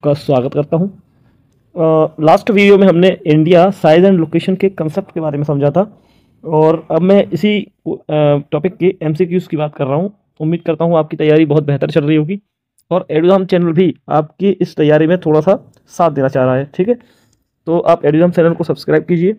का स्वागत करता हूं। लास्ट वीडियो में हमने इंडिया साइज एंड लोकेशन के कंसेप्ट के बारे में समझा था और अब मैं इसी टॉपिक के एमसीक्यूज़ की बात कर रहा हूं। उम्मीद करता हूं आपकी तैयारी बहुत बेहतर चल रही होगी और एडुजाम चैनल भी आपकी इस तैयारी में थोड़ा सा साथ देना चाह रहा है। ठीक है, तो आप एडुजाम चैनल को सब्सक्राइब कीजिए।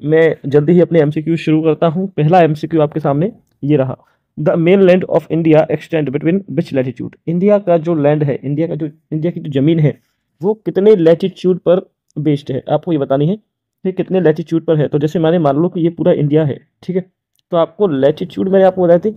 मैं जल्दी ही अपने एमसीक्यू शुरू करता हूं। पहला एमसीक्यू आपके सामने ये रहा। The main land of India extend between which latitude. India का जो लैंड है, इंडिया की जो ज़मीन है, वो कितने लैटिट्यूड पर बेस्ड है, आपको ये बतानी है कि कितने लैटिट्यूड पर है। तो जैसे मैंने मान लो कि ये पूरा इंडिया है, ठीक है, तो आपको लैटिट्यूड मैंने आपको बताई थी,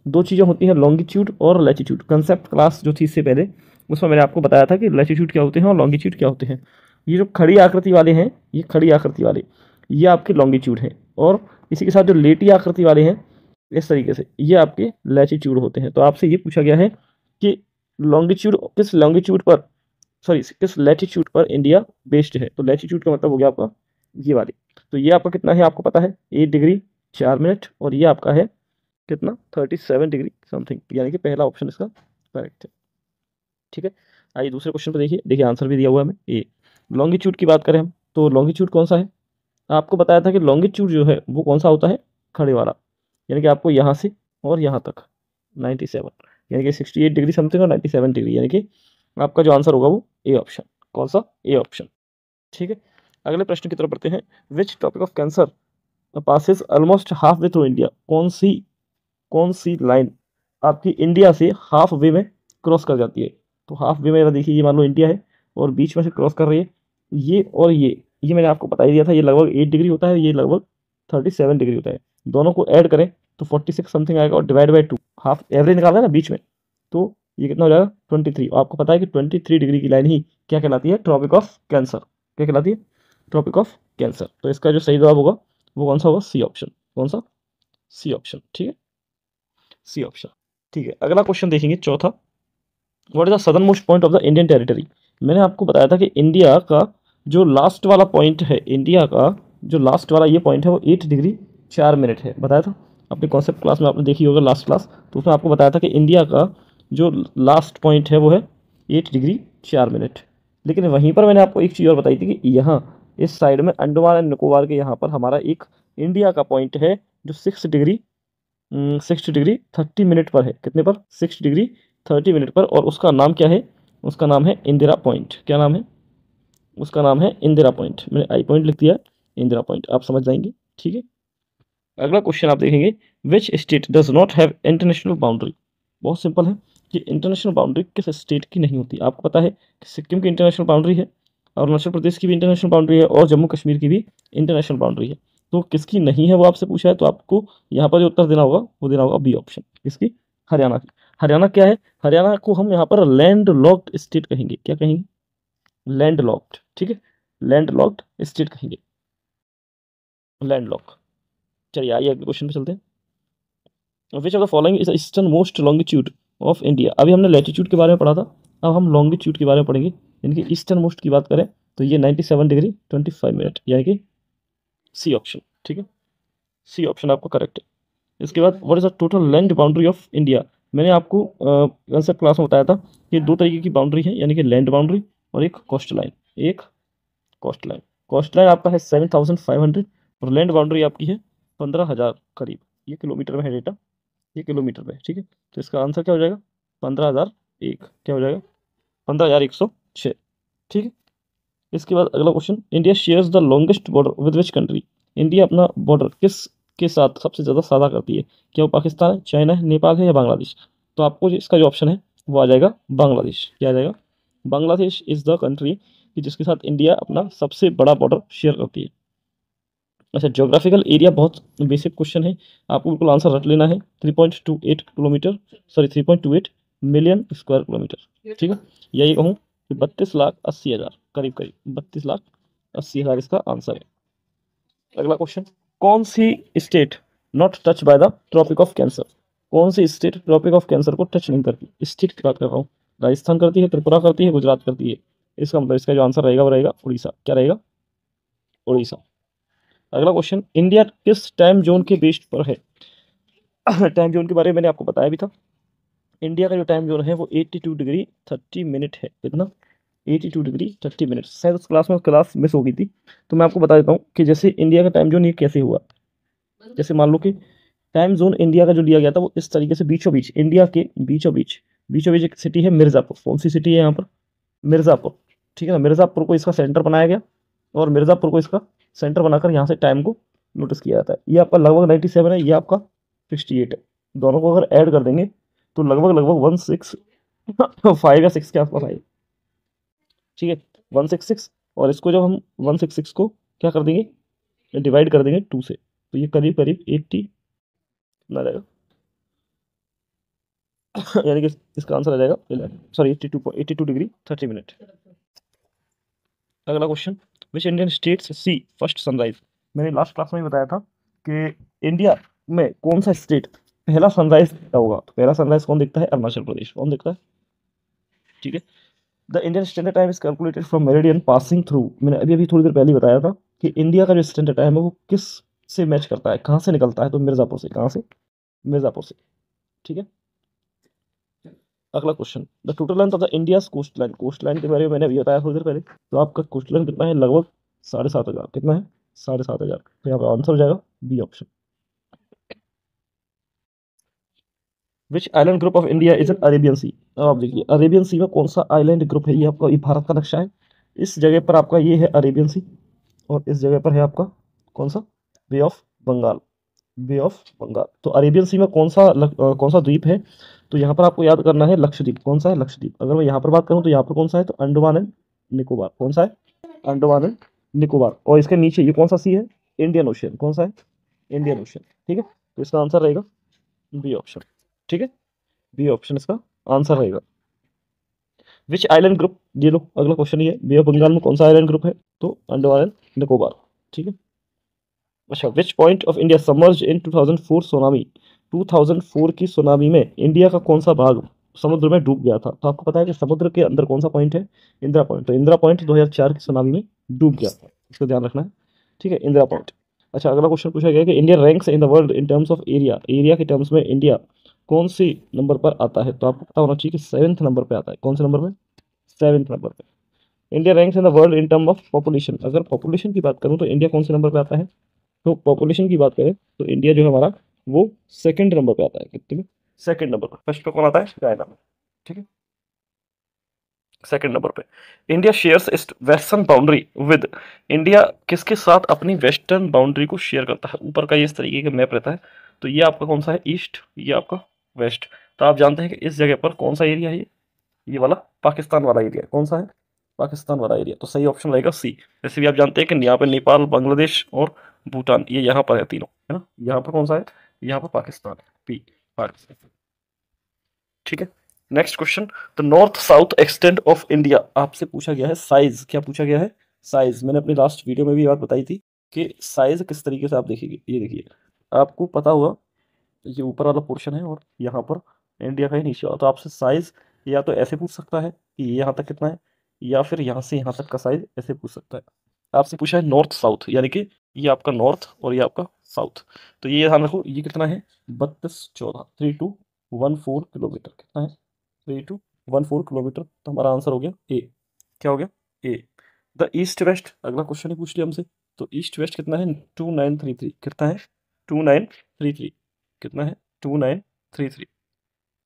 दो चीज़ें होती हैं, लॉन्गिट्यूड और लैटिट्यूड। कंसेप्ट क्लास जो थी इससे पहले, उसमें मैंने आपको बताया था कि लैटिट्यूड क्या होते हैं और लॉन्गिट्यूड क्या होते हैं। ये जो खड़ी आकृति वाले हैं, ये खड़ी आकृति वाले, ये आपके लॉन्गिट्यूड हैं, और इसी के साथ जो लेटी आकृति वाले हैं इस तरीके से, ये आपके लैटिट्यूड होते हैं। तो आपसे ये पूछा गया है कि लॉन्गिट्यूड पर, सॉरी, किस लैटिट्यूड पर इंडिया बेस्ड है। तो लैटिट्यूड का मतलब हो गया आपका ये वाली। तो ये आपका कितना है आपको पता है, 8 डिग्री 4 मिनट, और ये आपका है कितना, 37 डिग्री समथिंग, यानी कि पहला ऑप्शन इसका करेक्ट है। ठीक है, आइए दूसरे क्वेश्चन पर देखिए आंसर भी दिया हुआ है हमें। ए लॉन्गिट्यूड की बात करें हम, तो लॉन्गिट्यूड कौन सा है, आपको बताया था कि लॉन्गिट्यूड जो है वो कौन सा होता है, खड़े वाला, यानी कि आपको यहाँ से और यहाँ तक 97, यानी कि 68 डिग्री समथिंग और 97 डिग्री, यानी कि आपका जो आंसर होगा वो ए ऑप्शन। कौन सा, ए ऑप्शन। ठीक है, अगले प्रश्न की तरफ बढ़ते हैं। Which topic of cancer passes almost half way through India. कौन सी लाइन आपकी इंडिया से हाफ वे में क्रॉस कर जाती है। तो हाफ वे में देखिए, ये मान लो इंडिया है और बीच में से क्रॉस कर रही है ये, और ये मैंने आपको बता ही दिया था, ये लगभग 8 डिग्री होता है, ये लगभग 37 डिग्री होता है। दोनों को ऐड करें तो 46 समथिंग आएगा, और डिवाइड बाई 2, हाफ एवरेज निकालना है ना बीच में, तो ये कितना हो जाएगा 23। आपको पता है कि 23 डिग्री की लाइन ही क्या कहलाती है, ट्रॉपिक ऑफ कैंसर। क्या कहलाती है, ट्रॉपिक ऑफ कैंसर। तो इसका जो सही जवाब होगा वो कौन सा होगा, सी ऑप्शन। कौन सा, सी ऑप्शन। ठीक है, सी ऑप्शन। ठीक है, अगला क्वेश्चन देखेंगे, चौथा। What is the southern most point of the Indian territory. मैंने आपको बताया था कि इंडिया का जो लास्ट वाला पॉइंट है, इंडिया का जो लास्ट वाला ये पॉइंट है वो 8 डिग्री 4 मिनट है, बताया था अपने कॉन्सेप्ट क्लास में, आपने देखी होगा लास्ट क्लास। तो उसमें आपको बताया था कि इंडिया का जो लास्ट पॉइंट है वो है 8 डिग्री 4 मिनट। लेकिन वहीं पर मैंने आपको एक चीज़ और बताई थी कि यहाँ इस साइड में अंडमान एंड निकोबार के यहाँ पर हमारा एक इंडिया का पॉइंट है जो 6 डिग्री 30 मिनट पर है। कितने पर, 6 डिग्री 30 मिनट पर, और उसका नाम क्या है, उसका नाम है इंदिरा पॉइंट। क्या नाम है, उसका नाम है इंदिरा पॉइंट। मैंने आई पॉइंट लिख दिया है, इंदिरा पॉइंट, आप समझ जाएंगे। ठीक है, अगला क्वेश्चन आप देखेंगे, which state does not have international boundary. बहुत सिंपल है कि इंटरनेशनल बाउंड्री किस स्टेट की नहीं होती। आपको पता है कि सिक्किम की इंटरनेशनल बाउंड्री है, अरुणाचल प्रदेश की भी इंटरनेशनल बाउंड्री है, और जम्मू कश्मीर की भी इंटरनेशनल बाउंड्री है। तो किसकी नहीं है वो आपसे पूछा है, तो आपको यहाँ पर जो उत्तर देना होगा वो देना होगा बी ऑप्शन। किसकी, हरियाणा की। हरियाणा क्या है, हरियाणा को हम यहाँ पर लैंड लॉक्ड स्टेट कहेंगे। क्या कहेंगे, लैंड लॉक्ड। ठीक है, लैंड लॉक्ड स्टेट कहेंगे, लैंड लॉक। चलिए आइए अगले क्वेश्चन पे चलते हैं। Which of the following is eastern most longitude of India. अभी हमने लैटिट्यूड के बारे में पढ़ा था, अब हम लॉन्गिट्यूड के बारे में पढ़ेंगे। यानी कि ईस्टर्न मोस्ट की बात करें तो ये 97 डिग्री 25 मिनट, यानी कि सी ऑप्शन। ठीक है, सी ऑप्शन आपका करेक्ट है। इसके बाद what is the total land boundary of India. मैंने आपको कंसेप्ट क्लास में बताया था कि दो तरीके की बाउंड्री है, यानी कि लैंड बाउंड्री और एक कोस्ट लाइन। एक कोस्ट लाइन, कोस्ट लाइन आपका है 7500 और लैंड बाउंड्री आपकी है 15,000 करीब। ये किलोमीटर में है डेटा, ये किलोमीटर में। ठीक है, तो इसका आंसर क्या हो जाएगा, 15,001। क्या हो जाएगा, 15,106। ठीक है, इसके बाद अगला question, India shares the longest border with which country. India अपना बॉर्डर किस के साथ सबसे ज़्यादा साझा करती है। क्या वो पाकिस्तान है, चाइना है, नेपाल है, या बांग्लादेश। तो आपको इसका जो ऑप्शन है वो आ जाएगा बांग्लादेश। क्या आ जाएगा, बांग्लादेश इज़ द कंट्री कि जिसके साथ इंडिया अपना सबसे बड़ा बॉर्डर शेयर करती है। अच्छा, ज्योग्राफिकल एरिया बहुत बेसिक क्वेश्चन है, आपको बिल्कुल आंसर रट लेना है। 3.28 kilometre, sorry 3.28 million square kilometre. ठीक है, या ये कहूँ कि 32,80,000 करीब करीब 32,80,000 इसका आंसर है। अगला क्वेश्चन, कौन सी state not touch by the tropic of cancer. कौन सी स्टेट ट्रॉपिक ऑफ कैंसर को टच नहीं करती। स्टेट की बात कर रहा हूँ, राजस्थान करती है, त्रिपुरा करती है, गुजरात करती है। इसका मतलब इसका जो आंसर रहेगा वो रहेगा उड़ीसा। क्या रहेगा, उड़ीसा। अगला क्वेश्चन, इंडिया किस टाइम जोन के बेस्ड पर है। टाइम जोन के बारे में मैंने आपको बताया भी था। इंडिया का जो टाइम जोन है वो 82 डिग्री 30 मिनट है। कितना, 82 डिग्री 30 मिनट। शायद उस क्लास मिस हो गई थी, तो मैं आपको बता देता हूँ कि जैसे इंडिया का टाइम जोन ये कैसे हुआ। जैसे मान लो कि टाइम जोन इंडिया का जो लिया गया था वो इस तरीके से बीचों बीच, इंडिया के बीचों बीच एक सिटी है मिर्ज़ापुर। कौन सी सिटी है यहाँ पर? मिर्ज़ापुर। ठीक है ना, मिर्ज़ापुर को इसका सेंटर बनाया गया और मिर्ज़ापुर को इसका सेंटर बनाकर यहाँ से टाइम को नोटिस किया जाता है। ये आपका लगभग 97 है, ये आपका 68 है। दोनों को अगर ऐड कर देंगे तो लगभग लगभग 165 या 6 के आसपास आएगी। ठीक है, 166, और इसको जब हम 166 को क्या कर देंगे, डिवाइड कर देंगे 2 से, तो ये करीब करीब 80 ना रहेगा। यानी कि इसका आंसर आ जाएगा सॉरी 82 डिग्री 30 मिनट। अगला question, which Indian states see first sunrise. मैंने लास्ट क्लास में ही बताया था कि इंडिया में कौन सा स्टेट पहला सनराइज होगा। तो पहला सनराइज कौन देखता है? अरुणाचल प्रदेश। कौन देखता है? ठीक है। The Indian standard time is calculated from meridian passing through. मैंने अभी अभी थोड़ी देर पहले ही बताया था कि इंडिया का जो स्टैंडर्ड टाइम है वो किस से मैच करता है, कहाँ से निकलता है? तो मिर्ज़ापुर से। कहाँ से? मिर्ज़ापुर से। ठीक है। अगला question, the total length of the India's coastline. Coastline के बारे में मैंने अभी बताया थोड़ी देर पहले। तो आपका कोस्ट लाइन कितना है? लगभग 7,500। कितना है? 7,500। तो यहाँ पर आंसर हो जाएगा B option. Which island group of India is an Arabian sea. अब आप देखिए अरेबियन सी में कौन सा आइलैंड ग्रुप है। ये आपका ये भारत का नक्शा है। इस जगह पर आपका ये है अरेबियन सी, और इस जगह पर है आपका कौन सा? Bay of Bengal. Bay of Bengal. तो अरेबियन सी में कौन सा द्वीप है? तो यहाँ पर आपको याद करना है लक्षद्वीप। कौन सा है? लक्षद्वीप। अगर मैं यहाँ पर बात करूँ तो यहाँ पर कौन सा है? तो अंडमान एंड निकोबार। कौन सा है? अंडमान एंड निकोबार। और इसके नीचे ये कौन सा सी है? Indian ocean. कौन सा है? Indian ocean. ठीक है, तो इसका आंसर रहेगा बी ऑप्शन। ठीक है, बी ऑप्शन इसका आंसर रहेगा। विच आइलैंड ग्रुप, ये लो अगला क्वेश्चन ये है, बे ऑफ बंगाल में कौन सा आइलैंड ग्रुप है? तो अंडमान एंड निकोबार। ठीक है। अच्छा, which point of India submerge in 2004 tsunami. 2004 की सुनामी में इंडिया का कौन सा भाग समुद्र में डूब गया था? तो आपको पता है कि समुद्र के अंदर कौन सा पॉइंट है? इंदिरा पॉइंट। तो इंदिरा पॉइंट 2004 की सुनामी में डूब गया था, इसको ध्यान रखना है। ठीक है, इंदिरा पॉइंट। अच्छा, अगला क्वेश्चन पूछा गया कि India ranks in the world in terms of area. Area के टर्म्स में इंडिया कौन सी नंबर पर आता है? तो आपको पता होना चाहिए कि 7th नंबर पर आता है। कौन से नंबर में? 7th नंबर पे। India ranks in the world in term of population. अगर पॉपुलेशन की बात करूं तो इंडिया कौन से नंबर पे आता है? तो पॉपुलेशन की बात करें तो इंडिया जो है हमारा वो 2nd नंबर पे आता है। कितने में? 2nd नंबर पर। फर्स्ट पे कौन आता है? चाइना में। ठीक है, 2nd नंबर पे। इंडिया शेयर्स इस वेस्टर्न बाउंड्री विद। इंडिया किसके साथ अपनी वेस्टर्न बाउंड्री को शेयर करता है? ऊपर का ये इस तरीके का मैप रहता है। तो ये आपका कौन सा है? ईस्ट, ये आपका वेस्ट। तो आप जानते हैं कि इस जगह पर कौन सा एरिया है? ये वाला पाकिस्तान वाला एरिया। कौन सा है? पाकिस्तान वाला एरिया। तो सही ऑप्शन रहेगा सी। जैसे भी आप जानते हैं कि यहाँ पे नेपाल, बांग्लादेश और भूटान ये यहाँ पर है तीनों, है ना। यहाँ पर कौन सा है? यहाँ पर पाकिस्तान है, पी, पाकिस्तान। ठीक है, next question, the north south extent of India. आपसे पूछा गया है साइज। क्या पूछा गया है? साइज। मैंने अपनी लास्ट वीडियो में भी ये बात बताई थी कि साइज किस तरीके से आप देखिए। ये देखिए, आपको पता होगा ये ऊपर वाला पोर्शन है और यहाँ पर इंडिया का ही नीचे वाला। तो आपसे साइज या तो ऐसे पूछ सकता है कि ये यहाँ तक कितना है, या फिर यहाँ से यहाँ तक का साइज ऐसे पूछ सकता है। आपसे पूछा है नॉर्थ साउथ, यानी कि ये आपका नॉर्थ और ये आपका साउथ। तो ये ध्यान रखो, ये कितना है? 3214 3214 किलोमीटर। कितना है? 3214 किलोमीटर। तो हमारा आंसर हो गया ए। क्या हो गया? ए। द ईस्ट वेस्ट, अगला क्वेश्चन ही पूछ लिया हमसे। तो ईस्ट वेस्ट कितना है? 2933। कितना है? 2933। कितना है? 2933।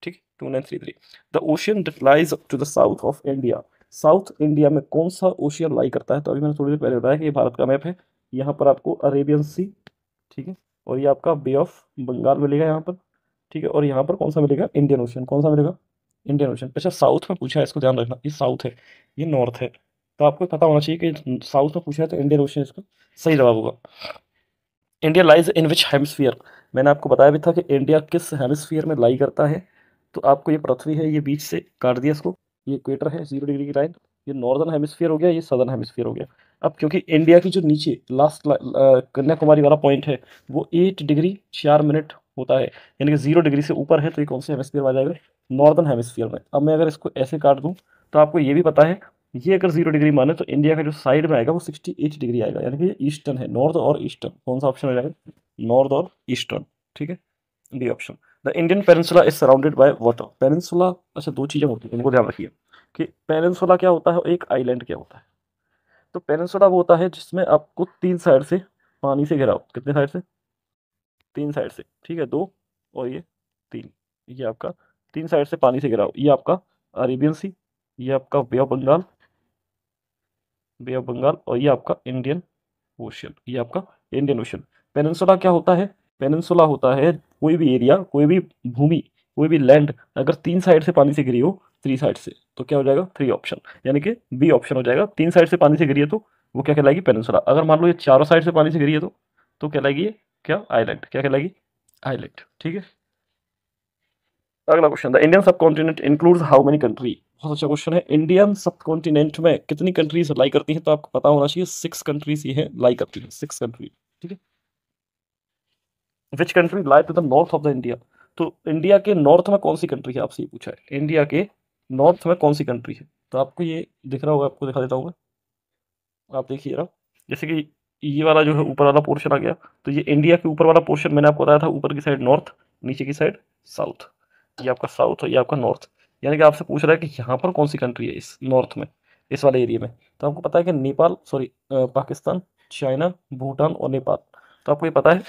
ठीक, 2933। The ocean that lies to the south of India. South India में कौन सा ओशियन लाई करता है? तो अभी मैंने थोड़ी देर पहले बताया कि ये भारत का मैप है। यहाँ पर आपको अरेबियन सी, ठीक है, और ये आपका बे ऑफ बंगाल मिलेगा यहाँ पर। ठीक है, और यहाँ पर कौन सा मिलेगा? Indian ocean. कौन सा मिलेगा? Indian ocean. अच्छा, साउथ में पूछा है, इसको ध्यान रखना, ये साउथ है, ये नॉर्थ है। तो आपको पता होना चाहिए कि साउथ में पूछा है तो इंडियन ओशियन इसका सही जवाब होगा। India lies in which hemisphere. मैंने आपको बताया भी था कि इंडिया किस हेमिस्फीयर में लाई करता है। तो आपको ये पृथ्वी है, ये बीच से काट दिया इसको, ये इक्वेटर है 0 डिग्री की लाइन। ये नॉर्दर्न हेमिस्फीयर हो गया, ये सदर्न हेमिस्फीयर हो गया। अब क्योंकि इंडिया की जो नीचे लास्ट कन्याकुमारी वाला पॉइंट है वो 8 डिग्री 4 मिनट होता है, यानी कि 0 डिग्री से ऊपर है। तो ये कौन से हेमिस्फीयर में आ जाएगा? नॉर्दर्न हेमिस्फीयर में। अब मैं अगर इसको ऐसे काट दूँ तो आपको ये भी पता है, ये अगर 0 डिग्री माने तो इंडिया का जो साइड में आएगा वो 68 डिग्री आएगा, यानी कि ये ईस्टर्न है, नॉर्थ और ईस्टर्न। कौन सा ऑप्शन हो जाएगा? नॉर्थ और ईस्टर्न। ठीक है, D option. The Indian peninsula is surrounded by water. Peninsula, अच्छा दो चीज़ें होती हैं, इनको ध्यान रखिए। कि पेनिनसुला क्या होता है, एक आइलैंड क्या होता है। तो पेनिनसुला वो होता है जिसमें आपको 3 साइड से पानी से घिरा हो। कितने साइड से? 3 साइड से, ठीक है, 2 और ये 3। ये आपका 3 साइड से पानी से घिरा हो। ये आपका अरेबियन सी, ये आपका बे ऑफ बंगाल और ये आपका इंडियन ओशियन, ये आपका इंडियन ओशियन। पेनिनसुला क्या होता है? पेनिनसुला होता है कोई भी एरिया, कोई भी भूमि, कोई भी लैंड अगर 3 साइड से पानी से घिरी हो, 3 साइड से, तो क्या हो जाएगा? 3 ऑप्शन, यानी कि बी ऑप्शन हो जाएगा। 3 साइड से पानी से घिरी है तो वो क्या कहलाएगी? पेनिनसुला। अगर मान लो ये चारों साइड से पानी से घिरी है तो कहलाएगी ये क्या? आइलैंड। क्या कहलाएगी? आइलैंड, ठीक है। अगला क्वेश्चन, द इंडियन सब continent includes how many country. बहुत अच्छा क्वेश्चन है। इंडियन सब कॉन्टिनेंट में कितनी कंट्रीज लाई करती हैं? तो आपको पता होना चाहिए 6 कंट्रीज ये है लाई करती हैं, 6 कंट्री, ठीक है। Which country lie to the north of the India. तो इंडिया के नॉर्थ में कौन सी कंट्री है, आपसे ये पूछा है। इंडिया के नॉर्थ में कौन सी कंट्री है? तो आपको ये दिख रहा होगा, आपको दिखा देता हूँ मैं। आप देखिए जरा, जैसे कि ये वाला जो है ऊपर वाला पोर्शन आ गया, तो ये इंडिया के ऊपर वाला पोर्शन मैंने आपको बताया था, ऊपर की साइड नॉर्थ, नीचे की साइड साउथ। ये आपका साउथ और ये आपका नॉर्थ। यानी कि आपसे पूछ रहा है कि यहाँ पर कौन सी कंट्री है इस नॉर्थ में, इस वाले एरिया में। तो आपको पता है कि नेपाल, सॉरी, पाकिस्तान, चाइना, भूटान और नेपाल। तो आपको ये पता है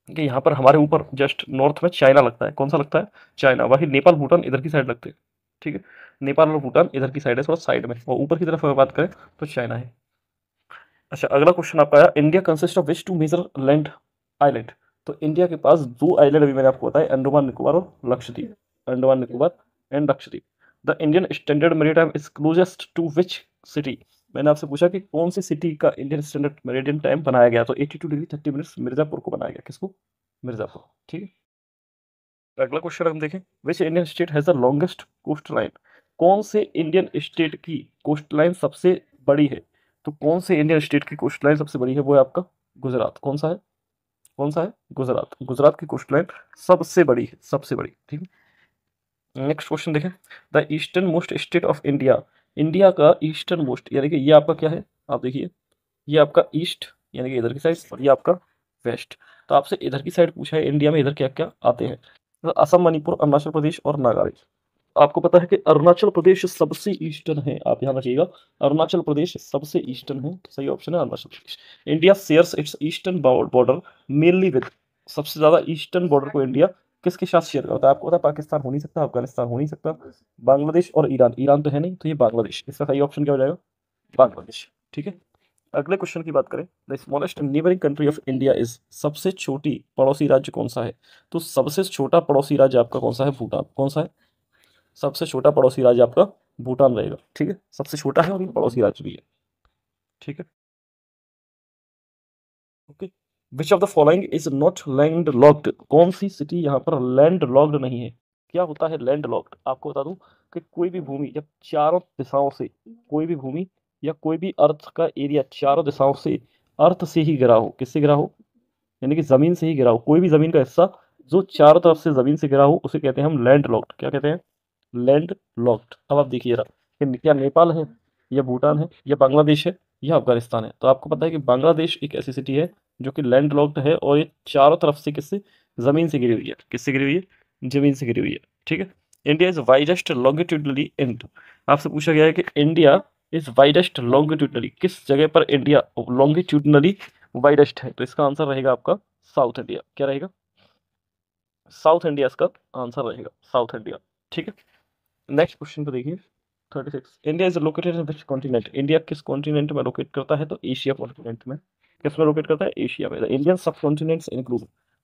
कि यहाँ पर हमारे ऊपर जस्ट नॉर्थ में चाइना लगता है। कौन सा लगता है? चाइना। वही नेपाल भूटान इधर की साइड लगते हैं, ठीक है। नेपाल और भूटान इधर की साइड है, थोड़ा साइड में, और ऊपर की तरफ अगर बात करें तो चाइना है। अच्छा, अगला क्वेश्चन आपका आया, India consist of which two major land island. तो इंडिया के पास 2 आइलैंड अभी मैंने आपको बताया, अंडमान निकोबार और Lakshadweep. Andaman Nicobar and Lakshadweep. The Indian standard maritime is closest to which city. मैंने आपसे पूछा कि कौन सी सिटी का इंडियन स्टैंडर्ड मेरिडियन टाइम बनाया गया, तो 82 डिग्री 30 मिनट्स मिर्जापुर को बनाया गया। किसको? मिर्जापुर, ठीक है। अगला क्वेश्चन हम देखें, which Indian state has the longest coastline. कौन से इंडियन स्टेट की कोस्ट लाइन सबसे बड़ी है? तो कौन से इंडियन स्टेट की कोस्ट लाइन सबसे बड़ी है? वो है आपका गुजरात। कौन सा है? कौन सा है? गुजरात। गुजरात की कोस्ट लाइन सबसे बड़ी है, सबसे बड़ी, ठीक है। नेक्स्ट क्वेश्चन देखें, the eastern most state of India. India का ईस्टर्न मोस्ट, यानी कि ये आपका क्या है? आप देखिए, ये आपका ईस्ट यानी कि इधर की साइड, और ये आपका वेस्ट। तो आपसे इधर की साइड पूछा है इंडिया में इधर क्या क्या आते हैं, तो असम, मणिपुर, अरुणाचल प्रदेश और नागालैंड। आपको पता है कि अरुणाचल प्रदेश सबसे ईस्टर्न है, आप यहाँ रखिएगा, अरुणाचल प्रदेश सबसे ईस्टर्न है, तो सही ऑप्शन है Arunachal Pradesh. India shares its eastern border mainly with, सबसे ज्यादा ईस्टर्न बॉर्डर को इंडिया किसके साथ शेयर करता है? आपको पता है पाकिस्तान हो नहीं सकता, अफगानिस्तान हो नहीं सकता, बांग्लादेश और ईरान। ईरान तो है नहीं, तो ये बांग्लादेश। इसका सही ऑप्शन क्या हो जाएगा? बांग्लादेश, ठीक है। अगले क्वेश्चन की बात करें, the smallest neighbouring country of India is, सबसे छोटी पड़ोसी राज्य कौन सा है? तो सबसे छोटा पड़ोसी राज्य आपका कौन सा है? भूटान। कौन सा है? सबसे छोटा पड़ोसी राज्य आपका भूटान रहेगा, ठीक है। सबसे छोटा है और ये पड़ोसी राज्य भी है, ठीक है, okay. Which of the following is not land locked. कौन सी सिटी यहाँ पर लैंड लॉक्ड नहीं है? क्या होता है लैंड लॉक्ड? आपको बता दूं कि कोई भी भूमि जब चारों दिशाओं से, कोई भी भूमि या कोई भी अर्थ का एरिया चारों दिशाओं से अर्थ से ही घिरा हो। किससे घिरा हो? यानी कि जमीन से ही घिरा हो। कोई भी जमीन का हिस्सा जो चारों तरफ से जमीन से घिरा हो उसे कहते हैं हम लैंड लॉक्ड। क्या कहते हैं? Land locked. अब आप देखिए जरा कि क्या नेपाल है, या भूटान है, या बांग्लादेश है, या अफगानिस्तान है। तो आपको पता है कि बांग्लादेश एक ऐसी सिटी है जो कि लैंड लॉक्ड है, और ये चारों तरफ से किससे? जमीन से घिरी हुई है। किससे घिरी हुई है? जमीन से घिरी हुई है, ठीक है। India is widest longitudinally and. आपसे पूछा गया है कि इंडिया इज वाइडेस्ट लॉन्गिट्यूडनली, किस जगह पर इंडिया लॉन्गिट्यूडनली वाइडेस्ट है? तो इसका आंसर रहेगा आपका साउथ इंडिया। क्या रहेगा? साउथ इंडिया इसका आंसर रहेगा, साउथ इंडिया, ठीक है। नेक्स्ट क्वेश्चन को देखिए, 36, India is located in which continent. India किस कॉन्टिनेंट में लोकेट करता है? तो एशिया कॉन्टिनेंट में। किस में लोकेट करता है? एशिया में। इंडियन सब कॉन्टिनेंट्स इंक्लूड,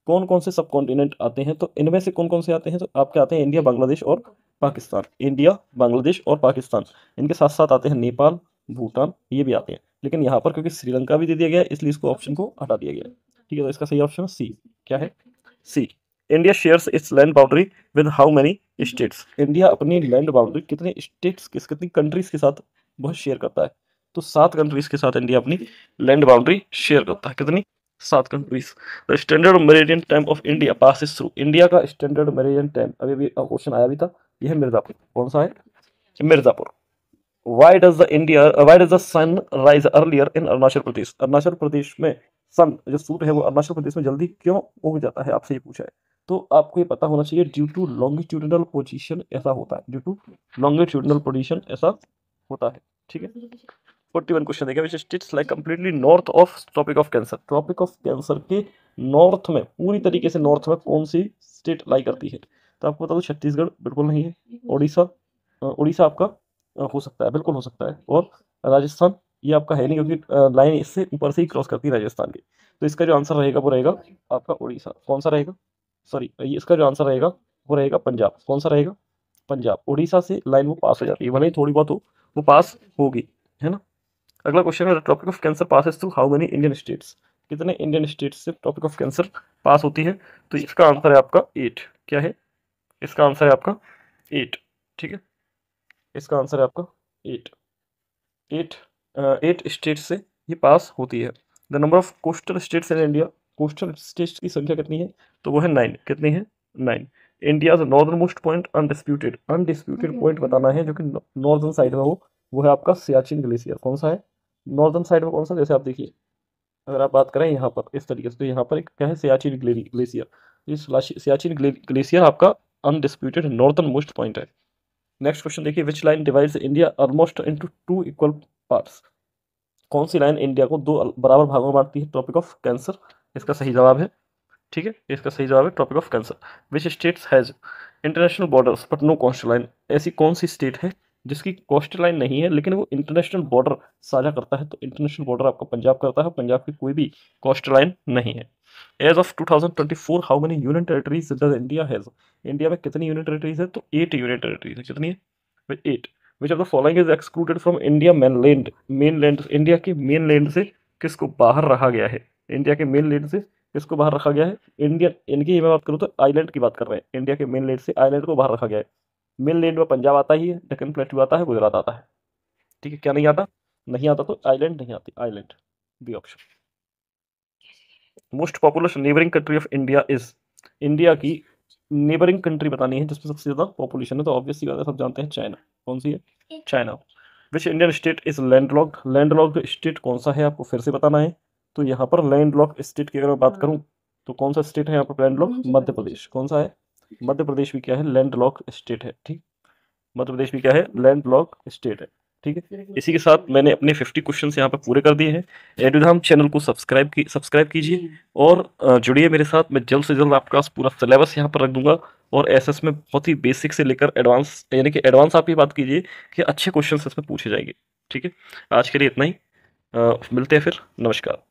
कौन कौन से सब कॉन्टिनेंट आते हैं? तो इनमें से कौन कौन से आते हैं? तो आपके आते हैं इंडिया, बांग्लादेश और पाकिस्तान। इंडिया, बांग्लादेश और पाकिस्तान, इनके साथ साथ आते हैं नेपाल, भूटान, ये भी आते हैं। लेकिन यहाँ पर क्योंकि श्रीलंका भी दे दिया गया है, इसलिए इसको ऑप्शन को हटा दिया गया है, ठीक है। तो इसका सही ऑप्शन सी क्या है? C. India shares its land boundary with how many states. India अपनी लैंड बाउंड्री कितने स्टेट्स के, कितनी कंट्रीज के साथ बहुत शेयर करता है? तो 7 कंट्रीज के साथ इंडिया अपनी लैंड बाउंड्री शेयर करता है। कितनी? 7 countries. The standard meridian time of India passes through. India का स्टैंडर्ड मेरिडियन टाइम, अभी भी क्वेश्चन आया भी था, यह है मिर्जापुर। कौन सा है? Mirzapur. Why does the sun rise earlier in Arunachal Pradesh. Arunachal Pradesh में सन जो सूर्य है वो अरुणाचल प्रदेश में जल्दी क्यों उग जाता है? आपसे ये पूछा है। तो आपको ये पता होना चाहिए ड्यू टू लॉन्गिट्यूडिनल पोजीशन ऐसा होता है, ड्यू टू लॉन्गिट्यूडिनल पोजीशन ऐसा होता है। ठीक है, 41 क्वेश्चन देखिए, which states like completely north of Tropic of Cancer. Tropic of Cancer के नॉर्थ में, पूरी तरीके से नॉर्थ में कौन सी स्टेट लाई करती है? तो आपको बता दो छत्तीसगढ़ बिल्कुल नहीं है, उड़ीसा, उड़ीसा आपका हो सकता है, बिल्कुल हो सकता है, और राजस्थान ये आपका है नहीं, क्योंकि लाइन इससे ऊपर से ही क्रॉस करती है राजस्थान की। तो इसका जो आंसर रहेगा वो रहेगा आपका उड़ीसा। कौन सा रहेगा? सॉरी, इसका जो आंसर रहेगा वो रहेगा पंजाब। कौन सा रहेगा? पंजाब। उड़ीसा से लाइन वो पास हो जाती है, भले ही थोड़ी बहुत हो, वो पास होगी, है ना। अगला क्वेश्चन है, topic of cancer passes through how many Indian states. कितने इंडियन स्टेट्स से टॉपिक ऑफ कैंसर पास होती है? तो इसका आंसर है आपका 8। क्या है इसका आंसर? है आपका 8। ठीक है, इसका आंसर है आपका 8। 8 8 स्टेट से ये पास होती है। The number of coastal states in India. Coastal states की संख्या कितनी है? तो वो है 9। कितनी है? 9। India northern most point undisputed, undisputed point बताना है जो कि नॉर्दर्न साइड में हो, वो है आपका सियाचिन ग्लेशियर। कौन सा है नॉर्दर्न साइड में? कौन सा? जैसे आप देखिए, अगर आप बात करें यहाँ पर इस तरीके से, तो यहाँ पर एक क्या है? सियाचिन ग्लेशियर। इस सियाचिन ग्लेशियर आपका अनडिस्प्यूटेड नॉर्दर्न मोस्ट पॉइंट है। नेक्स्ट क्वेश्चन देखिए, which line divides India almost into 2 equal parts. कौन सी लाइन इंडिया को 2 बराबर भागों में बांटती है? ट्रॉपिक ऑफ कैंसर इसका सही जवाब है। ठीक है, इसका सही जवाब है Tropic of Cancer. Which states has international borders but no coastline. ऐसी कौन सी स्टेट है जिसकी कोस्ट लाइन नहीं है लेकिन वो इंटरनेशनल बॉर्डर साझा करता है? तो इंटरनेशनल बॉर्डर आपका पंजाब करता है, पंजाब की कोई भी कोस्ट लाइन नहीं है। As of 2024 how many union territories does India has. India में कितनी यूनियन टेरिटरीज है? तो 8 यूनियन टेरिटरीज है। कितनी है? 8। Which of the following is excluded from India mainland. Mainland, India के मेनलैंड से किसको बाहर रखा गया है? इंडिया के मेनलैंड से किसको बाहर रखा गया है? इंडियन, इनकी मैं बात करूँ तो आइलैंड की बात कर रहे हैं। इंडिया के मेनलैंड से आइलैंड को बाहर रखा गया है। मेनलैंड में पंजाब आता ही है, डेक्कन प्लेटू आता है, गुजरात आता है। ठीक है, क्या नहीं आता? नहीं आता, तो आइलैंड नहीं आती, island B option. Most popular neighbouring country of India is. India की नेबरिंग कंट्री बतानी है जिसमें सबसे ज्यादा पॉपुलेशन है, तो ऑब्वियसली बात है, सब जानते हैं चाइना। कौन सी है? China. Which Indian state is landlocked. Landlocked state कौन सा है आपको फिर से बताना है। तो यहाँ पर लैंडलॉक्ड स्टेट की अगर मैं बात करूँ तो कौन सा स्टेट है यहाँ पर लैंडलॉक्ड? मध्य प्रदेश। कौन सा है? मध्य प्रदेश भी क्या है? लैंडलॉक्ड स्टेट है। ठीक, मध्य प्रदेश भी क्या है? लैंडलॉक्ड स्टेट है। ठीक है, इसी के साथ मैंने अपने 50 क्वेश्चन यहाँ पर पूरे कर दिए हैं। एडुधाम चैनल को सब्सक्राइब कीजिए और जुड़िए मेरे साथ। मैं जल्द से जल्द आपका पूरा सिलेबस यहाँ पर रख दूंगा, और एसएस में बहुत ही बेसिक से लेकर एडवांस, यानी कि एडवांस आप ये बात कीजिए कि अच्छे क्वेश्चन इसमें पूछे जाएंगे। ठीक है, आज के लिए इतना ही। मिलते हैं फिर। नमस्कार।